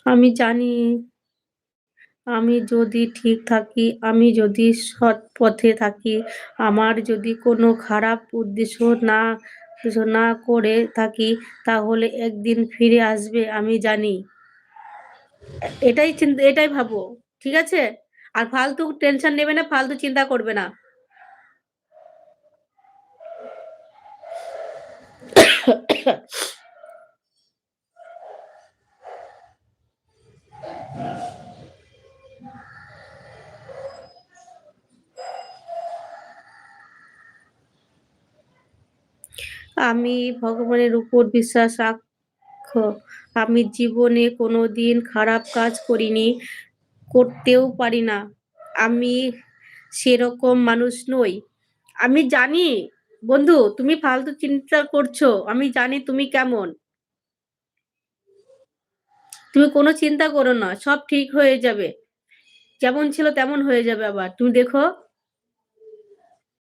আমি জানি আমি যদি ঠিক থাকি, আমি যদি সৎ পথে থাকি, আমার যদি কোনো খারাপ উদ্দেশ্য না না করে থাকি, তাহলে একদিন ফিরে আসবে আমি জানি। এটাই চিন্তা, এটাই ভাবো, ঠিক আছে? আর ফালতু টেনশন নেবে না, ফালতু চিন্তা করবে না। আমি ভগবানের উপর বিশ্বাস রাখো। আমি জীবনে কোনোদিন খারাপ কাজ করিনি, করতেও পারি না। আমি সেরকম মানুষ নই। আমি জানি বন্ধু, তুমি ফালতু চিন্তা করছো, আমি জানি তুমি কেমন। তুমি কোনো চিন্তা করো না, সব ঠিক হয়ে যাবে। যেমন ছিল তেমন হয়ে যাবে, আবার তুমি দেখো।